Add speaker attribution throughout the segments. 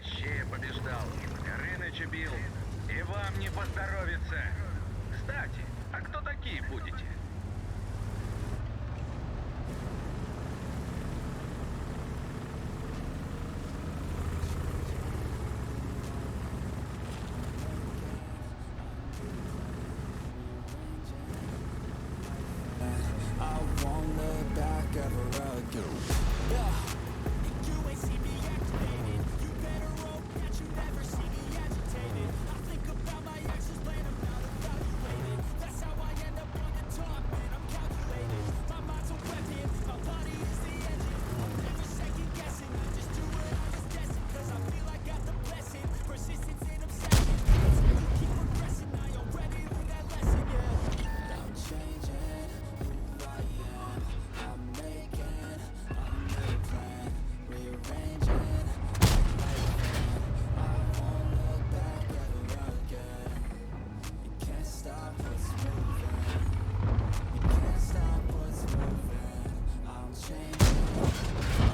Speaker 1: Кощея побеждал, Горыныча бил. И вам не поздоровится. Кстати, а кто такие будете?
Speaker 2: I won't look back ever again. You ain't see me activated. You better hope that you never see me agitated. I think about my actions, plan them out, evaluated. That's how I end up on the top, man. I'm calculated. My mind's a weapon, my body is the engine. I'm never second guessing. I just do what I was destined, cause I feel I got the blessing. Persistence and obsession. That's how you keep progressing. I already learned that lesson, yeah. I'm changing who I am. I'm making a new plan. Rearranging my life. I won't look back ever again. You can't stop what's moving. You can't stop what's moving. I'm changing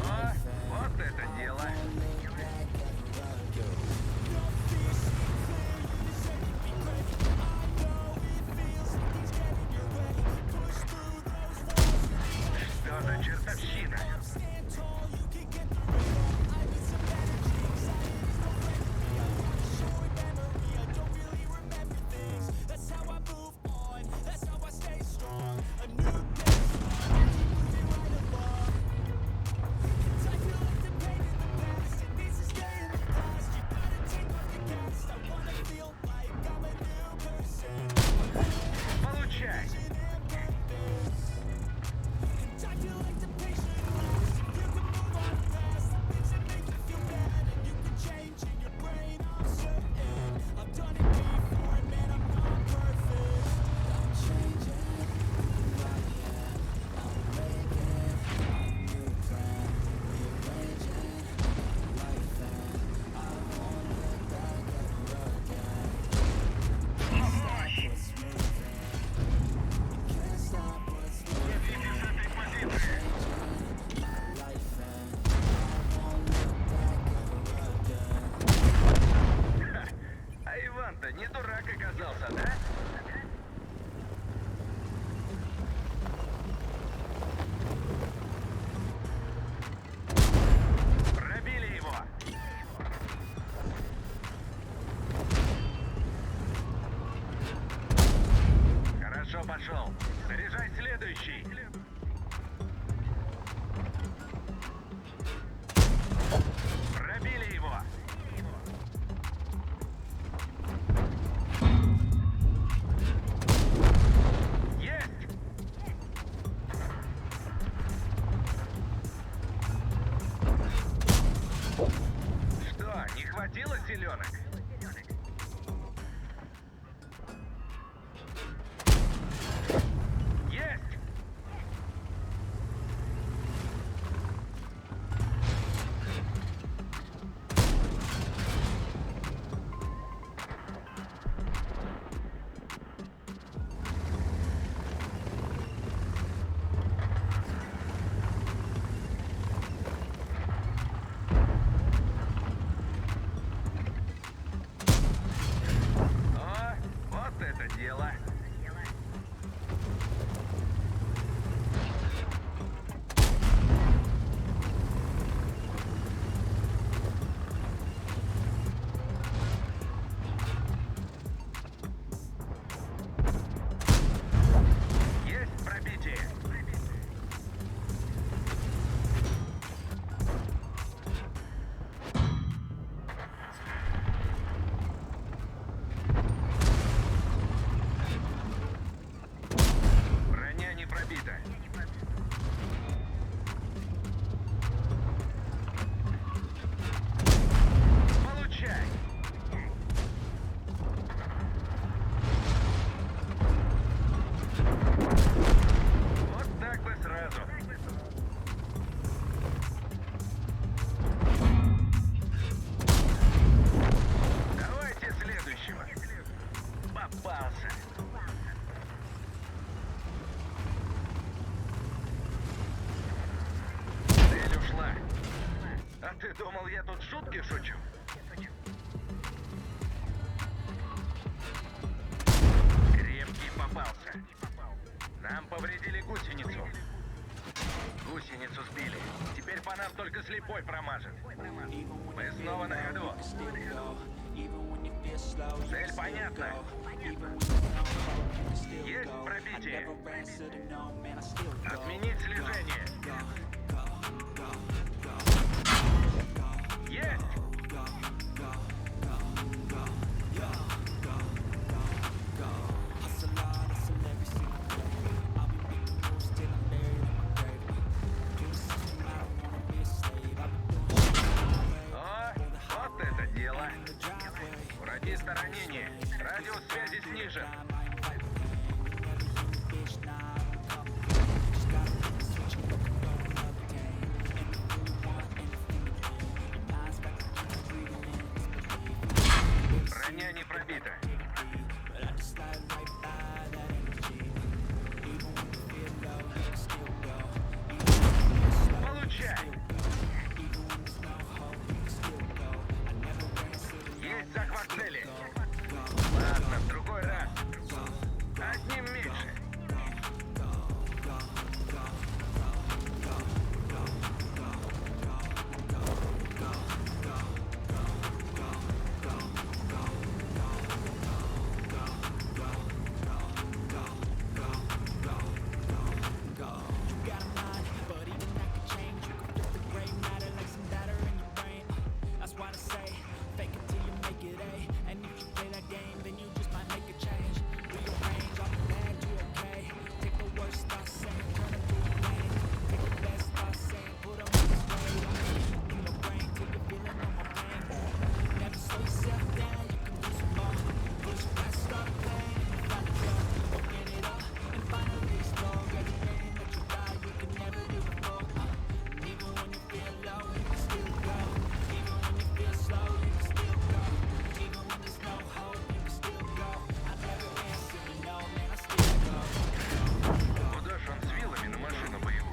Speaker 1: О, вот это дело.
Speaker 2: look back ever again. Your fears seem clear, you deserve to be great. I know it feels like things get in your way. Push through those walls.
Speaker 1: Что за чертовщина?
Speaker 2: Stand tall, you can get through it all. I need some energy, anxiety's no friend to me. I got a short memory, I don't really remember things. That's how I move on, that's how I stay strong. A new day starts, keep moving right along. And I feel like the pain in the past, it needs to stay in the past. You gotta take off the cast, I wanna feel like I'm a new person.
Speaker 1: Получай.
Speaker 2: I feel like the patient lasts. You can move on fast. The things that make you feel bad, and you can change in your brain. I'm certain I've done it before, and man, I'm not perfect. I'm changing who I am. I'm making a new plan. Rearranging my life, and I won't look back ever again. Can't stop what's moving. Can't stop what's moving.
Speaker 1: Выйдите с этой позиции. Ха, а Иван-то не дурак оказался, да? Пробили его. Хорошо пошел. Заряжай следующий. Пробили его. Есть! Что, не хватило селенок? Есть! О, вот это дело! Есть пробитие! Броня не пробита. Получай! Вот так бы сразу. Давайте следующего. Попался. Цель ушла. А ты думал, я тут шутки шучу? попался. Нам повредили гусеницу. Гусеницу сбили. Теперь по нам только слепой промажет. Мы снова на ходу. Цель понятна. Есть пробитие. Отменить слежение. Есть! О, вот это дело. У радиста ранение. Радиус связи снижен. Броня не пробита. Получай! Есть захват цели. Ладно, в другой раз. Одним меньше. Куда ж он с вилами на машину боевую?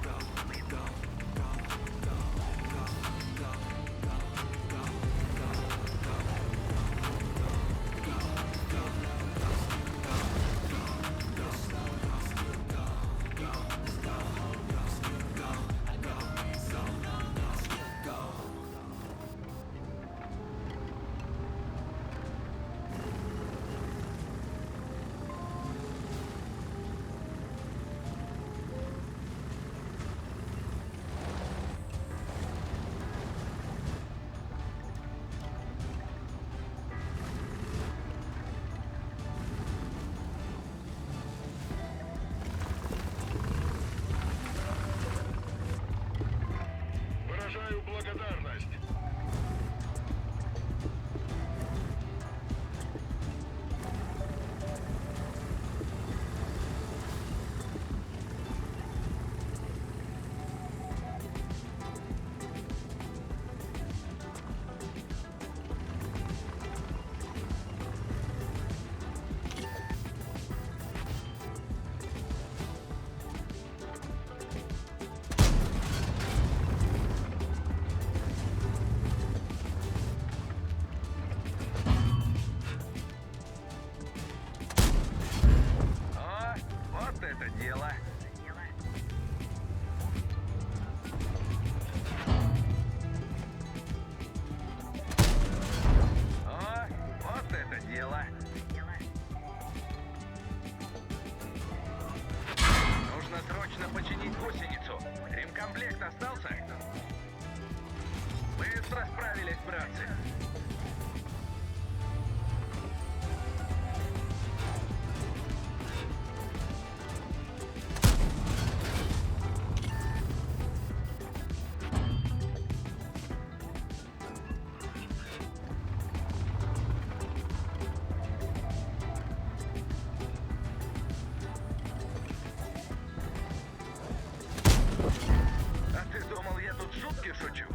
Speaker 3: Выражаю благодарность.
Speaker 1: О, вот это дело. О, вот это дело. Нужно срочно починить гусеницу. Ремкомплект остался? Быстро справились, братцы. А ты думал, я тут шутки шучу?